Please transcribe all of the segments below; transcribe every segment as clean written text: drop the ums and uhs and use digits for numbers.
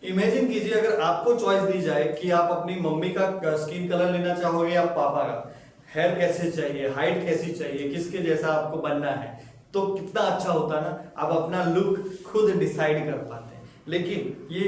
Imagine कीजिए अगर आपको चॉइस दी जाए कि आप अपनी मम्मी का स्किन कलर लेना चाहोगे या पापा का, हेयर कैसे चाहिए, हाइट कैसी चाहिए, किसके जैसा आपको बनना है, तो कितना अच्छा होता ना। आप अपना लुक खुद डिसाइड कर पाते हैं। लेकिन ये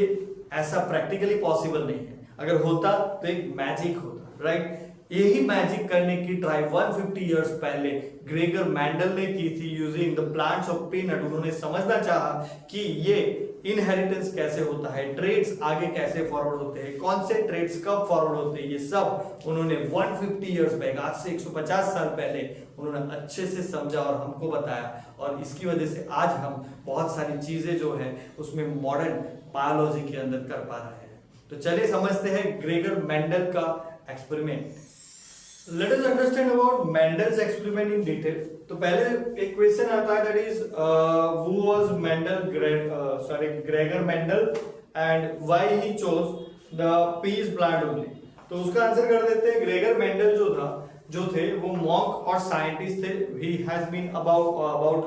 ऐसा प्रैक्टिकली पॉसिबल नहीं है। अगर होता तो एक मैजिक होता, राइट। यही मैजिक करने की ट्राई 150 इयर्स पहले ग्रेगर मैंडल ने की थी using the plants of peanut. उन्होंने समझना चाहा कि ये इनहेरिटेंस कैसे होता है, ट्रेड्स आगे कैसे फॉरवर्ड होते हैं, कौन से ट्रेड्स कब फॉरवर्ड होते हैं, ये सब उन्होंने 150 इयर्स बैक, आज से 150 साल पहले उन्होंने अच्छे से समझा और हमको बताया। और इसकी वजह से आज हम बहुत सारी चीजें जो है उसमें मॉडर्न बायोलॉजी के अंदर कर पा रहे हैं। तो चलिए समझते हैं ग्रेगर मेंडल का experiment. Let us understand about Mendel's experiment in detail. तो पहले एक क्वेश्चन आता है, that is who was Gregor Mendel and why he chose the peas plant only. तो उसका आंसर कर देते हैं। ग्रेगर मेंडल जो थे वो मॉन्क और साइंटिस्ट थे। He has been about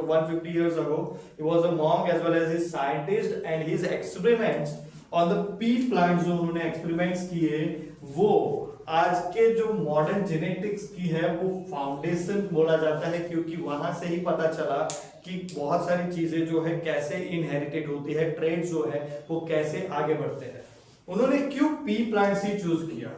150 years ago. He was a monk as well as a scientist, and his experiments on the pea plants जो उन्होंने एक्सपेरिमेंट्स किए वो आज के जो मॉडर्न जेनेटिक्स की है वो फाउंडेशन बोला जाता है, क्योंकि वहां से ही पता चला कि बहुत सारी चीजें जो है कैसे इनहेरिटेड होती है, ट्रेड जो है वो कैसे आगे बढ़ते हैं। उन्होंने क्यों पी प्लांट्स ही चूज किया?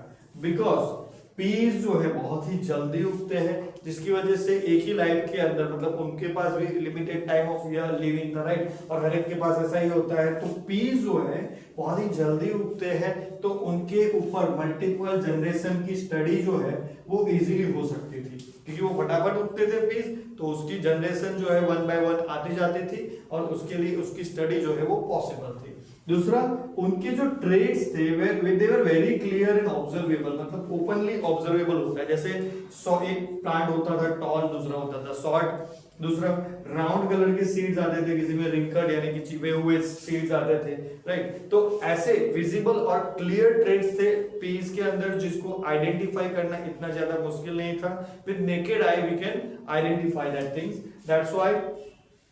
बिकॉज पीस जो है बहुत ही जल्दी उगते हैं, जिसकी वजह से एक ही लाइफ के अंदर, मतलब उनके पास भी limited time of year living था, राइट, और हर एक के पास ऐसा ही होता है। तो पीस जो है बहुत ही जल्दी उगते हैं, तो उनके ऊपर मल्टीपल जनरेशन की स्टडी जो है वो इजीली हो सकती थी, क्योंकि वो फटाफट उगते थे पीस, तो उसकी जनरेशन जो है 1 बाय 1 आती जाती थी और उसके लिए उसकी स्टडी जो है वो पॉसिबल थी। दूसरा, उनके जो ट्रेड्स थे they were very clear and observable, मतलब ओपनली ऑब्जर्वेबल होता है। जैसे एक प्लांट होता था टॉल, दूसरा होता था शॉर्ट, दूसरा राउंड कलर के सीड्स आते थे, किसी में रिंकल्ड यानी कि चिपे हुए सीड्स आते थे, राइट। तो ऐसे विजिबल और क्लियर ट्रेड्स थे पीस के अंदर, जिसको आइडेंटिफाई करना इतना ज्यादा मुश्किल नहीं था। With naked eye we can identify that things, that's why.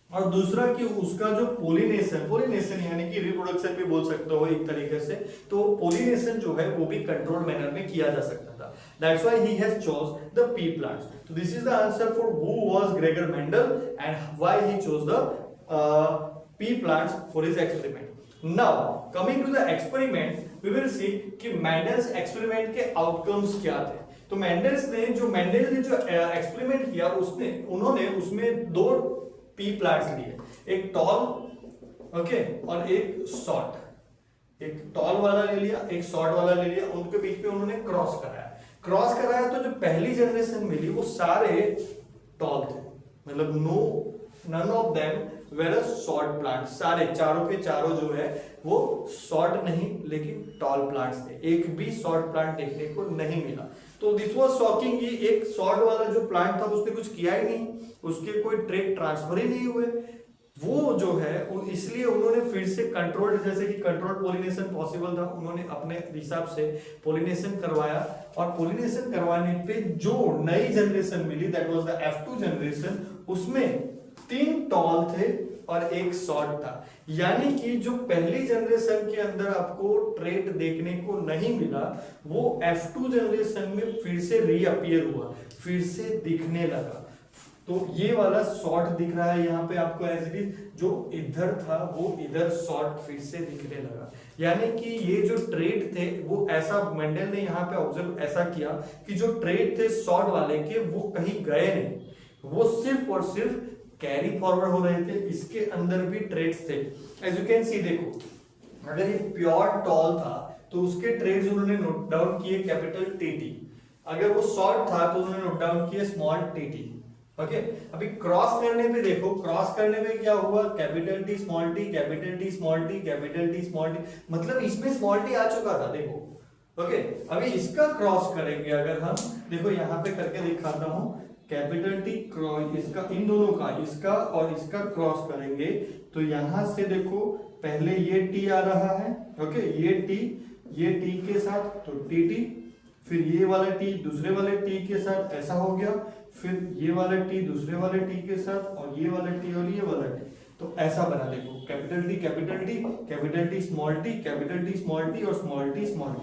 और दूसरा कि उसका जो पोलिनेशन यानी कि रिप्रोडक्शन भी बोल सकते हो एक तरीके से, तो पोलिनेशन जो है वो भी कंट्रोल मैनर में किया जा सकता था। That's why he has chose the pea plants. तो this is the answer for who was Gregor Mendel and why he chose the pea plants for his experiment. Now coming to the experiment, we will see कि Mendel's experiment के outcomes क्या थे। तो Mendel ने जो experiment किया उन्होंने उसमें दो पी प्लांट्स लिए, एक टॉल ओके और एक शॉर्ट। एक टॉल वाला ले लिया, एक शॉर्ट वाला ले लिया, उनके बीच में उन्होंने क्रॉस कराया। तो जो पहली जनरेशन मिली वो सारे टॉल थे, मतलब none of them were a short plant. सारे चारों के चारों जो है वो शॉर्ट नहीं लेकिन टॉल प्लांट्स थे। एक भी शॉर्ट प्लांट देखने को नहीं मिला। तो दिस वाज शॉकिंग कि एक शॉर्ट वाला जो प्लांट था उसने कुछ किया ही नहीं, उसके कोई ट्रेड ट्रांसफर ही नहीं हुए। वो जो है इसलिए उन्होंने फिर से कंट्रोल, जैसे कि कंट्रोल पोलिनेशन पॉसिबल था, उन्होंने अपने हिसाब से पोलिनेशन करवाया। और पोलिनेशन करवाने पे जो नई जनरेशन मिली, that was the F2 generation, उसमें 3 टॉल थे और एक शॉर्ट था। यानी कि जो पहली जनरेशन के अंदर आपको ट्रेड देखने को नहीं मिला, वो F2 जनरेशन में फिर से रीअपियर हुआ, फिर से दिखने लगा। तो ये वाला शॉर्ट दिख रहा है यहाँ पे आपको एज इट इज, जो इधर था वो इधर शॉर्ट फिर से दिखने लगा। यानी कि ये जो ट्रेड थे वो ऐसा, मेंडल ने यहाँ पे ऑब्जर्व ऐसा किया कि जो ट्रेड थे शॉर्ट वाले के वो कहीं गए नहीं, वो सिर्फ और सिर्फ कैरी फॉरवर्ड हो रहे थे। इसके अंदर भी ट्रेड्स थे, एज यू कैन सी। देखो, अगर ये प्योर टॉल था तो उसके ट्रेड्स उन्होंने नोट डाउन किए कैपिटल टी। अगर वो शॉर्ट था तो उन्होंने नोट डाउन किए स्मॉल टी। ओके, अभी क्रॉस करने पे देखो, क्रॉस करने पे क्या हुआ, capital T small T, capital T small T, capital T small T, मतलब इसमें स्मॉल टी आ चुका था। देखो ओके, अभी इसका क्रॉस करेंगे अगर हम, देखो यहाँ पे करके दिखाता हूं, कैपिटल टी इसका, इन दोनों का, इसका और इसका क्रॉस करेंगे तो यहां से देखो पहले ये टी आ रहा है, ओके, ये टी के साथ तो टी, फिर ये वाला टी दूसरे वाले टी के साथ ऐसा हो गया, फिर ये वाला टी दूसरे वाले टी के साथ, और ये वाला टी और ये वाला टी, तो ऐसा बना, देखो capital T capital T, capital T small T, capital T small T और स्मॉल टी स्मॉल टी,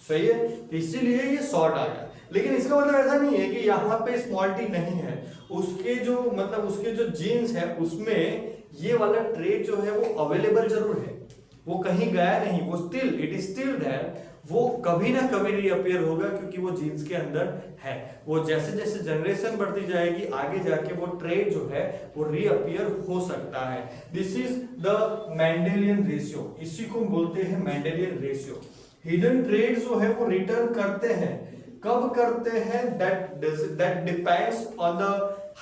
सही है, इसीलिए ये शॉर्ट आ गया। लेकिन इसका मतलब ऐसा नहीं है कि यहाँ पे स्मॉल टी नहीं है, उसके जो मतलब उसके जो जीन्स है उसमें ये वाला ट्रेड जो है वो अवेलेबल जरूर है, वो कहीं गया नहीं, वो still it is still there, वो कभी ना कभी रीअपियर होगा क्योंकि वो जीन्स के अंदर है। वो जैसे जैसे जनरेशन बढ़ती जाएगी आगे जाके वो ट्रेड जो है वो रीअपियर हो सकता है। This is the Mendelian ratio, इसी को बोलते हैं मेंडेलियन रेशियो। हिडन ट्रेड जो है वो रिटर्न करते हैं, कब करते हैं, that depends on the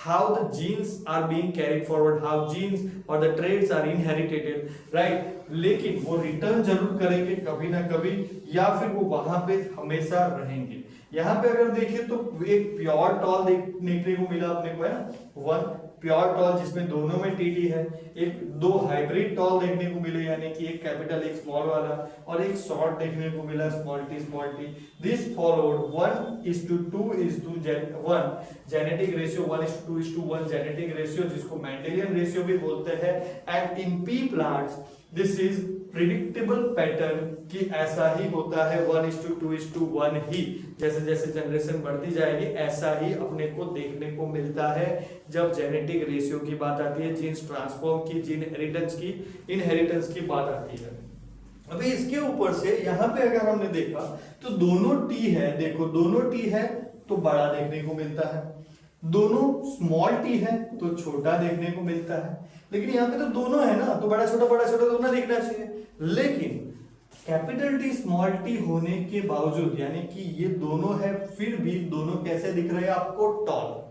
how the genes are being carried forward, how genes or the traits are inherited, right? लेकिन वो रिटर्न जरूर करेंगे कभी ना कभी, या फिर वो वहां पे हमेशा रहेंगे। यहाँ पे अगर देखिए तो एक प्योर टॉल देखने को मिला अपने को, है ना, वन प्योर टॉल जिसमें दोनों में टीटी है, एक दो हाइब्रिड टॉल देखने को मिले यानी कि एक कैपिटल एक स्मॉल वाला, और एक शॉर्ट देखने को मिला small T small T. This followed 1:2:1 genetic ratio, 1:2:1 genetic ratio जिसको मेंडेलियन रेशियो भी बोलते हैं। And in P plants this is predictable pattern कि ऐसा ही होता है, 1:2:1 ही, जैसे जैसे जनरेशन बढ़ती जाएगी ऐसा ही अपने को देखने को मिलता है जब जेनेटिक रेशियो की बात आती है, जीन्स ट्रांसफॉर्म की, जीन इनहेरिटेंस की बात आती है। अभी इसके ऊपर से यहाँ पे अगर हमने देखा तो दोनों टी है, देखो दोनों टी है तो बड़ा देखने को मिलता है, दोनों स्मॉल टी है तो छोटा देखने को मिलता है। लेकिन यहाँ पे तो दोनों है ना, तो बड़ा छोटा दोनों दिखना चाहिए। लेकिन कैपिटल टी स्मॉल टी होने के बावजूद यानी कि ये दोनों है फिर भी दोनों कैसे दिख रहे हैं आपको, टॉल।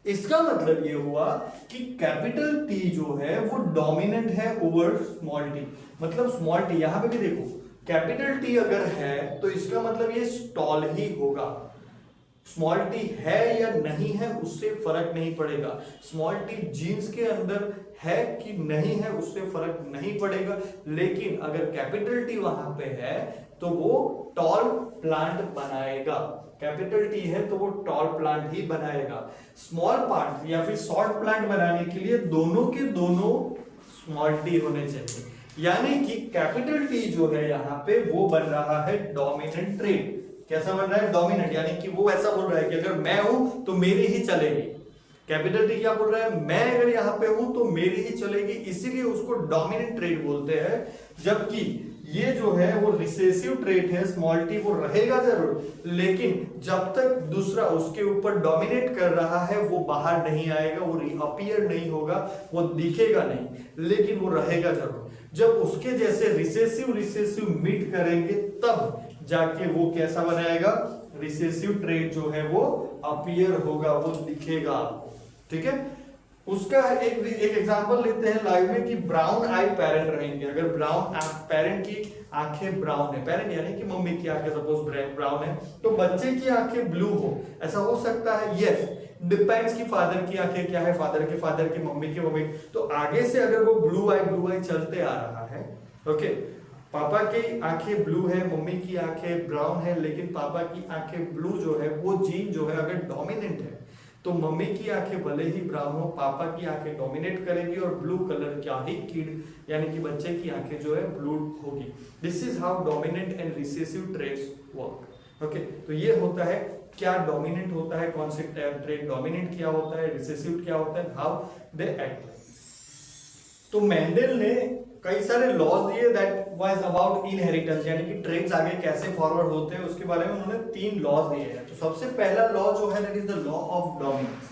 इसका मतलब ये हुआ कि कैपिटल टी जो है वो डोमिनेंट है ओवर स्मॉल टी। मतलब स्मॉल टी यहां पे भी देखो कैपिटल टी अगर है तो इसका मतलब ये टॉल ही होगा। स्मॉल टी है या नहीं है उससे फर्क नहीं पड़ेगा, स्मॉल टी जीन्स के अंदर है कि नहीं है उससे फर्क नहीं पड़ेगा। लेकिन अगर कैपिटल टी वहां पे है तो वो टॉल प्लांट बनाएगा, कैपिटल टी है तो वो टॉल प्लांट ही बनाएगा। स्मॉल प्लांट या फिर शॉर्ट प्लांट बनाने के लिए दोनों के दोनों स्मॉल टी होने चाहिए, यानी कि कैपिटल टी जो है यहाँ पे वो बन रहा है डोमिनेंट ट्रेड। कैसा बन रहा है, डोमिनेंट, यानी कि वो ऐसा बोल रहा है कि अगर मैं हूं तो मेरी ही चलेगी। कैपिटल टी क्या बोल रहा है, मैं अगर यहाँ पे हूं तो मेरी ही चलेगी, इसीलिए उसको डोमिनेंट ट्रेड बोलते हैं। जबकि ये जो है वो रिसेसिव ट्रेट है, स्मॉल टी वो रहेगा जरूर, लेकिन जब तक दूसरा उसके ऊपर डोमिनेट कर रहा है वो बाहर नहीं आएगा, वो रीअपियर नहीं होगा, वो दिखेगा नहीं, लेकिन वो रहेगा जरूर। जब उसके जैसे रिसेसिव मीट करेंगे तब जाके वो कैसा बनाएगा, रिसेसिव ट्रेट जो है वो अपीयर होगा, वो दिखेगा आपको, ठीक है। उसका एक एग्जांपल लेते हैं लाइव में कि ब्राउन आई पेरेंट रहेंगे। अगर ब्राउन पेरेंट की आंखें ब्राउन है, पेरेंट यानी कि मम्मी की आंखें सपोज ब्राउन है, तो बच्चे की आंखें ब्लू हो, ऐसा हो सकता है, यस। डिपेंड्स कि फादर की आंखें क्या है, फादर की मम्मी की मम्मी, तो आगे से अगर वो ब्लू आई चलते आ रहा है, ओके, पापा की आंखें ब्लू है, मम्मी की आंखें ब्राउन है, लेकिन पापा की आंखें ब्लू जो है वो जीन जो है अगर डोमिनेंट है तो मम्मी की आंखें भले ही ब्राउन हो, पापा की आंखें डोमिनेट करेगी और ब्लू कलर क्या ही किड यानी कि बच्चे की आंखें जो है ब्लू होगी। This is how dominant and recessive traits work, okay. तो ये होता है क्या डोमिनेंट होता है, कौन से ट्रेट डोमिनेंट क्या होता है, रिसेसिव क्या होता है, हाउ दे एक्ट। तो मेंडल ने कई सारे लॉज दिए दैट वाज अबाउट इनहेरिटेंस, यानी कि ट्रेट्स आगे कैसे फॉरवर्ड होते हैं उसके बारे में उन्होंने 3 लॉज दिए हैं। तो सबसे पहला लॉ जो है that is the law of dominance.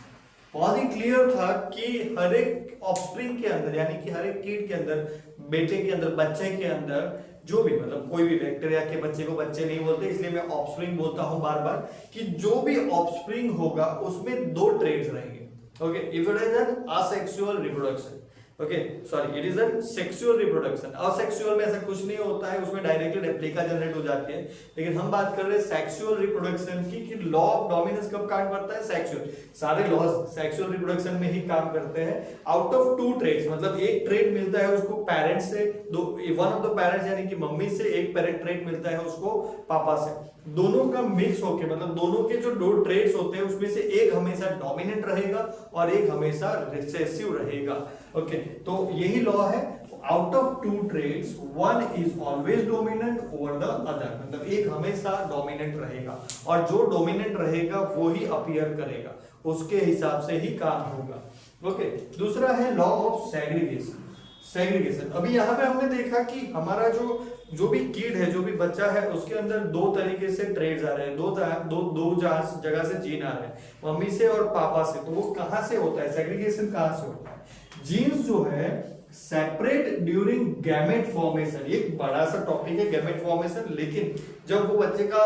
बहुत ही क्लियर था कि हर एक ऑफस्प्रिंग के अंदर यानी कि हर एक किड के अंदर, बेटे के अंदर, बच्चे के अंदर, जो भी मतलब कोई भी बैक्टीरिया के बच्चे को बच्चे नहीं बोलते इसलिए मैं ऑफस्प्रिंग बोलता हूं बार बार, कि जो भी ऑफस्प्रिंग होगा उसमें 2 ट्रेट्स रहेंगे, okay. If it is an asexual reproduction, okay sorry, it is a sexual reproduction. Asexual में ऐसा कुछ नहीं होता है, उसमें डायरेक्टली रेप्लिका जनरेट हो जाती है, लेकिन हम बात कर रहे हैं सेक्सुअल रिप्रोडक्शन की, कि लॉ ऑफ डोमिनेंस कब काम करता है, सेक्सुअल, सारे लॉज सेक्सुअल रिप्रोडक्शन में ही काम करते हैं। आउट ऑफ 2 ट्रेट्स, मतलब एक ट्रेट मिलता है उसको पेरेंट्स से, वन ऑफ द पेरेंट्स यानी कि मम्मी से, एक ट्रेट मिलता है उसको पापा से, दोनों का मिक्स होके मतलब दोनों के जो 2 ट्रेट्स होते हैं उसमें से एक हमेशा डोमिनेंट रहेगा और एक हमेशा रिसेसिव रहेगा, ओके। तो यही लॉ है, out of two traits one is always dominant over the other, मतलब एक हमेशा डोमिनेंट रहेगा और जो डोमिनेंट रहेगा वो ही अपीयर करेगा, उसके हिसाब से ही काम होगा। ओके, दूसरा है लॉ ऑफ सेग्रीगेशन। सेग्रीगेशन, अभी यहाँ पे हमने देखा कि हमारा जो भी किड है, जो भी बच्चा है, उसके अंदर दो तरीके से ट्रेड्स आ रहे हैं, दो जगह से जीन आ रहे हैं, मम्मी से और पापा से। तो वो कहाँ से होता है, सेग्रीगेशन कहाँ से होता है? जीन्स जो है सेपरेट ड्यूरिंग गैमेट फॉर्मेशन, ये एक बड़ा सा टॉपिक है गैमेट फॉर्मेशन, लेकिन जब वो बच्चे का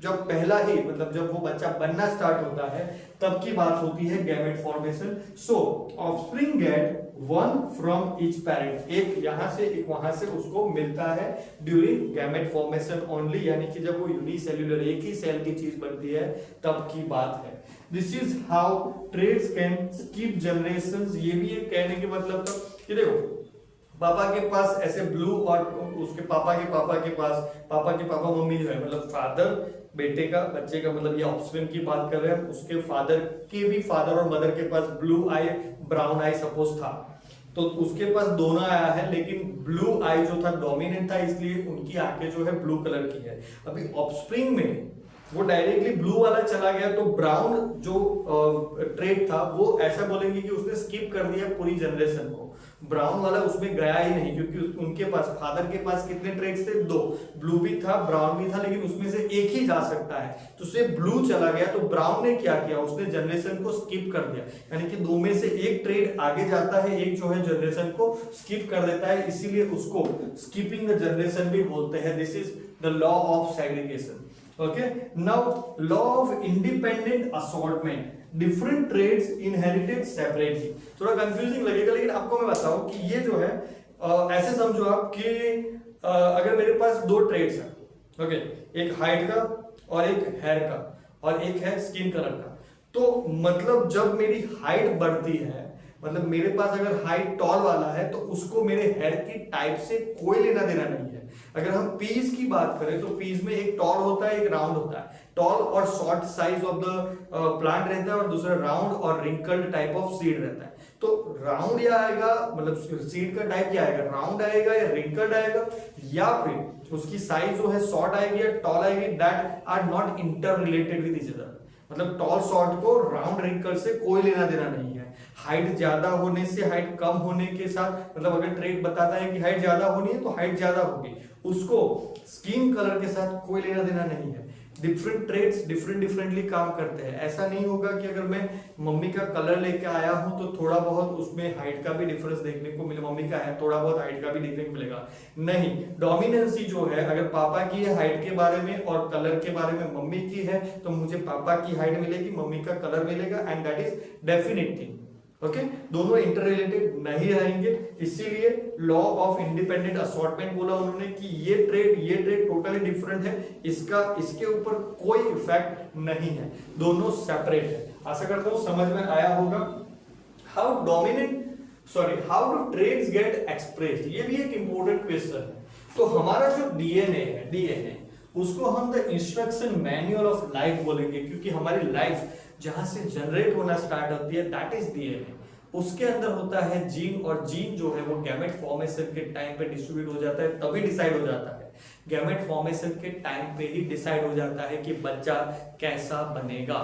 जब पहला ही मतलब जब वो बच्चा बनना स्टार्ट होता है तब की बात होती है gamete formation. So offspring get one from each parent, एक यहाँ से एक वहां से उसको मिलता है ड्यूरिंग गैमेट फॉर्मेशन ओनली, यानी कि जब वो यूनिसेल्युलर एक ही सेल की चीज बनती है तब की बात है। This is how traits can skip generations. ये भी एक कहने के मतलब था कि देखो पापा के पास ऐसे ब्लू और उसके पापा के पापा मम्मी जो है, मतलब फादर बेटे का बच्चे का, मतलब ये ऑफस्प्रिंग की बात कर रहे हैं, उसके फादर के भी फादर और मदर के पास blue eye brown eye suppose था, तो उसके पास दोनों आया है, लेकिन ब्लू आई जो था डोमिनेंट था, इसलिए उनकी आंखें जो है ब्लू कलर की है। अभी ऑफस्प्रिंग में वो डायरेक्टली ब्लू वाला चला गया, तो ब्राउन जो ट्रेड था वो ऐसा बोलेंगे कि उसने स्किप कर दिया पूरी जनरेशन को, ब्राउन वाला उसमें गया ही नहीं, क्योंकि उनके पास फादर के पास कितने ट्रेड्स थे, दो, ब्लू भी था ब्राउन भी था, लेकिन उसमें से एक ही जा सकता है, तो उससे ब्लू चला गया, तो ब्राउन ने क्या किया, उसने जनरेशन को स्किप कर दिया, यानी कि दो में से एक ट्रेड आगे जाता है, एक जो है जनरेशन को स्किप कर देता है, इसीलिए उसको स्किपिंग द जनरेशन भी बोलते हैं। This is the law of segregation. Okay, now law of independent assortment, different trades inherited separately। थोड़ा कंफ्यूजिंग लगेगा, लेकिन आपको मैं बताऊं कि ये जो है ऐसे समझो आप कि अगर मेरे पास दो ट्रेड्स हैं, ओके, एक हाइट का और एक हेयर का और एक है स्किन कलर का, तो मतलब जब मेरी हाइट बढ़ती है, मतलब मेरे पास अगर हाइट टॉल वाला है तो उसको मेरे हेयर की टाइप से कोई लेना देना नहीं है। अगर हम पीस की बात करें तो पीस में एक टॉल होता है एक राउंड होता है, टॉल और short size of the plant रहता है और दूसरा राउंड और रिंकल्ड टाइप ऑफ सीड रहता है। तो राउंड या आएगा, मतलब सीड का टाइप क्या आएगा, राउंड आएगा या रिंकल्ड आएगा, या फिर उसकी साइज जो है शॉर्ट आएगी या टॉल आएगी, that are not interrelated with each other. मतलब टॉल शॉर्ट को राउंड रिंकल से कोई लेना देना नहीं है। हाइट ज्यादा होने से हाइट कम होने के साथ, मतलब अगर ट्रेड बताता है कि हाइट ज्यादा होनी है तो हाइट ज्यादा होगी, उसको स्किन कलर के साथ कोई लेना देना नहीं है। डिफरेंट ट्रेड्स डिफरेंटली काम करते हैं। ऐसा नहीं होगा कि अगर मैं मम्मी का कलर लेके आया हूं तो थोड़ा बहुत उसमें हाइट का भी डिफरेंस देखने को मिले, मम्मी का है थोड़ा बहुत हाइट का भी देखने को मिलेगा, नहीं। डोमिनेंसी जो है, अगर पापा की है हाइट के बारे में और कलर के बारे में मम्मी की है, तो मुझे पापा की हाइट मिलेगी, मम्मी का कलर मिलेगा, and that is definite thing. Okay, दोनों इंटर रिलेटेड नहीं रहेंगे, इसीलिए लॉ ऑफ इंडिपेंडेंट असॉर्टमेंट बोला उन्होंने कि ये ट्रेड टोटली डिफरेंट है, इसका इसके ऊपर कोई इफेक्ट नहीं है, दोनों सेपरेट है। आशा करता हूं समझ में आया होगा। How do traits get expressed, ये भी एक इंपॉर्टेंट क्वेश्चन है। तो हमारा जो डीएनए उसको हम the instruction manual of life बोलेंगे, क्योंकि हमारी लाइफ जहां से जनरेट होना स्टार्ट होती है दैट इज डीएनए। उसके अंदर होता है जीन, और जीन जो है वो गैमेट फॉर्मेशन के टाइम पे डिस्ट्रीब्यूट हो जाता है, तभी डिसाइड हो जाता है, गैमेट फॉर्मेशन के टाइम पे ही डिसाइड हो जाता है कि बच्चा कैसा बनेगा।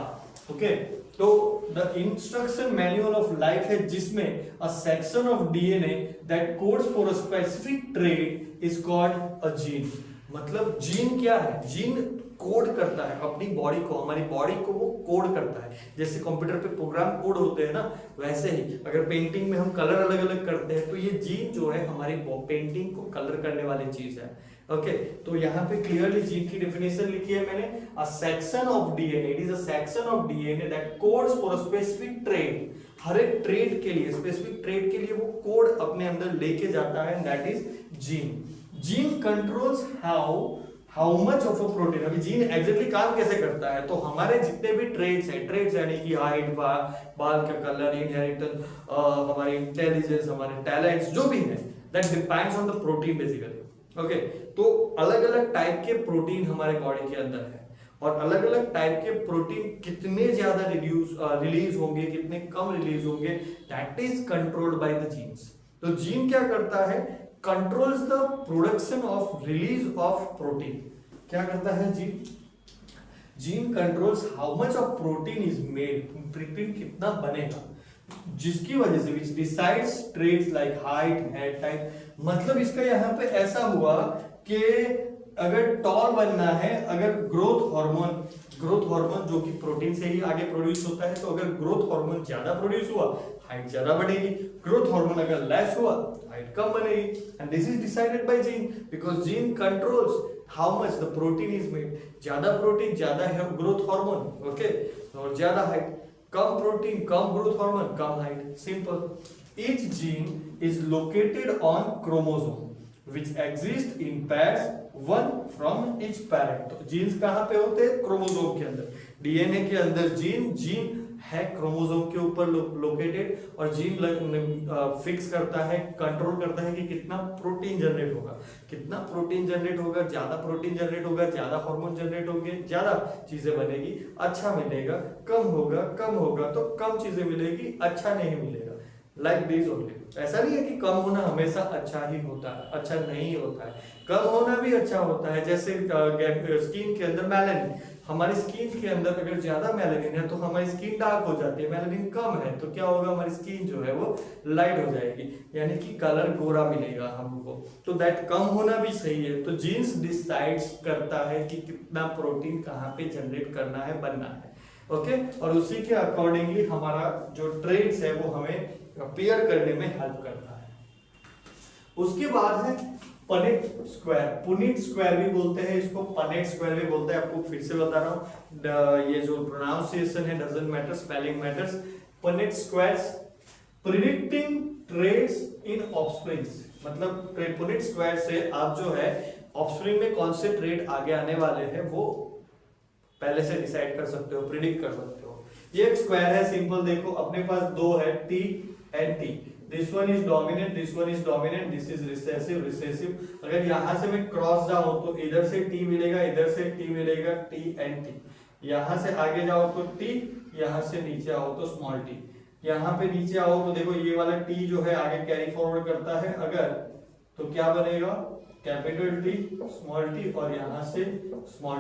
ओके, तो the instruction manual of life है जिसमें अ section of DNA that codes for a specific trait is called a gene. मतलब जीन क्या है, जीन कोड करता है अपनी बॉडी को, हमारी बॉडी को वो कोड करता है। जैसे कंप्यूटर पे प्रोग्राम कोड होते हैं ना, वैसे ही अगर पेंटिंग में हम कलर अलग अलग करते हैं तो ये जीन जो है हमारी पेंटिंग को कलर करने वाली चीज है। ओके, तो यहाँ पे क्लियरली जीन की डेफिनेशन लिखी है मैंने, a section of DNA, it is a section of DNA that codes for a specific trait. हर एक ट्रेट के लिए, स्पेसिफिक ट्रेट के लिए वो कोड अपने अंदर लेके जाता है, that is gene. Gene controls how much of a protein. अभी जीन एग्जैक्टली काम कैसे करता है, तो हमारे जितने भी ट्रेड्स हैं, ट्रेड्स यानी कि हाइट, बाल का कलर, इनहेरिटेंस, हमारी इंटेलिजेंस, हमारे टैलेंट्स जो भी है, that depends on the protein basically. Okay, तो अलग अलग टाइप के प्रोटीन हमारे बॉडी के अंदर है, और अलग अलग टाइप के प्रोटीन कितने ज्यादा रिलीज होंगे, कितने कम रिलीज होंगे, that is controlled by the genes. तो जीन क्या करता है, controls the production of release of protein. क्या करता है gene, gene controls how much of protein is made, protein कितना बनेगा, जिसकी वजह से which decides traits like height, head type. मतलब इसका यहाँ पे ऐसा हुआ कि अगर टॉल बनना है, अगर ग्रोथ हार्मोन जो कि प्रोटीन से ही आगे प्रोड्यूस होता है, तो अगर ग्रोथ हार्मोन ज्यादा प्रोड्यूस हुआ हाइट ज्यादा बढ़ेगी, ग्रोथ हार्मोन अगर लेस हुआ हाइट कम बनेगी। And this is decided by gene, because gene controls how much the protein is made. ज्यादा प्रोटीन ज्यादा ग्रोथ हार्मोन, ओके, और ज्यादा height, come protein come growth hormone come height, simple. Each gene is located on chromosome which exist in pairs one from each parent। तो jeans कहाँ पे होते हैं, chromosome के अंदर, डीएनए के अंदर जीन है क्रोमोसोम के ऊपर लोकेटेड, और जीन फिक्स करता है, कंट्रोल करता है कि कितना प्रोटीन जनरेट होगा, कितना प्रोटीन जनरेट होगा, ज्यादा प्रोटीन जनरेट होगा, ज्यादा हार्मोन जनरेट होंगे, ज्यादा चीजें बनेगी, अच्छा मिलेगा, कम होगा तो कम चीजें मिलेगी, अच्छा नहीं मिलेगा, लाइक दिस ओनली। ऐसा नहीं है कि कम होना हमेशा अच्छा ही होता है, अच्छा नहीं होता है, कम होना भी अच्छा होता है। जैसे स्किन के अंदर मेलानिन, हमारी स्किन के अंदर अगर ज्यादा मेलानिन है तो हमारी स्किन डार्क हो जाती है, मेलानिन कम है तो क्या होगा, हमारी स्किन जो है वो लाइट हो जाएगी, यानी कि कलर गोरा मिलेगा हमको। तो दैट कम होना भी सही है। तो जीन्स डिसाइड्स करता है कि कितना प्रोटीन कहाँ पे जनरेट करना है, बनना है, ओके, और उसी के अकॉर्डिंगली हमारा जो ट्रेड्स है वो हमें पेयर करने में हेल्प करता है। उसके बाद है पनेट स्क्वायर, पुनीट स्क्वायर भी बोलते हैं इसको, पनेट स्क्वायर भी बोलते हैं, आपको फिर से बता रहा हूं, ये जो प्रोनाउंसिएशन है doesn't matter, spelling matters. Punnett squares predicting traits in offsprings, मतलब पुनीट स्क्वायर से आप जो है ऑफस्प्रिंग में कौन से ट्रेड आगे आने वाले हैं वो पहले से डिसाइड कर सकते हो, प्रिडिक्ट कर सकते हो। ये एक स्क्वायर है, सिंपल देखो, अपने पास दो है T and T, this one is dominant, this one is dominant, this is recessive. अगर यहां से मैं क्रॉस जाऊं तो इधर से टी मिलेगा, इधर से टी मिलेगा, टी एंड टी। यहां से आगे जाओ तो टी, यहां से नीचे आओ तो स्मॉल टी। यहां पे नीचे आओ तो देखो ये वाला टी जो है आगे कैरी फॉरवर्ड करता है अगर, तो क्या बनेगा, कैपिटल टी स्मॉल टी, और यहां से स्मॉल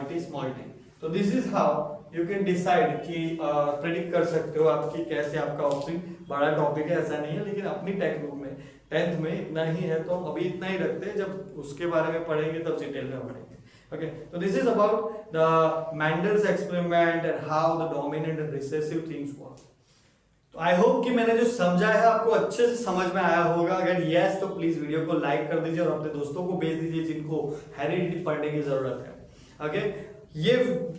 टी। तो this is how you can decide कि प्रेडिक्ट कर सकते हो आपकी कैसे आपका ऑफरिंग। बड़ा टॉपिक है ऐसा नहीं है, लेकिन अपनी टेक्स्ट बुक में 10th में इतना ही है, तो अभी इतना ही रखते हैं, जब उसके बारे में पढ़ेंगे तब डिटेल में पढ़ेंगे। ओके, तो this is about the Mendel's experiment and how the dominant and recessive things work. तो आई होप कि मैंने जो समझा है आपको अच्छे से समझ में आया होगा। अगर यस तो प्लीज वीडियो को लाइक कर दीजिए और अपने दोस्तों को भेज दीजिए जिनको हेरिडिटी पढ़ने की जरूरत है। ओके, ये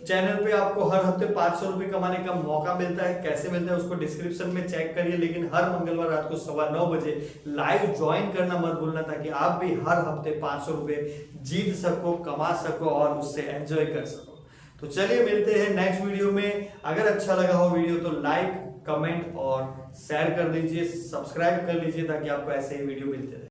चैनल पे आपको हर हफ्ते 500 रुपए कमाने का मौका मिलता है। कैसे मिलता है उसको डिस्क्रिप्शन में चेक करिए, लेकिन हर मंगलवार रात को 9:15 बजे लाइव ज्वाइन करना मत भूलना, ताकि आप भी हर हफ्ते 500 रुपए जीत सको, कमा सको और उससे एंजॉय कर सको। तो चलिए मिलते हैं नेक्स्ट वीडियो में। अगर अच्छा लगा हो वीडियो तो लाइक, कमेंट और शेयर कर दीजिए, सब्सक्राइब कर लीजिए ताकि आपको ऐसे ही वीडियो मिलते रहे।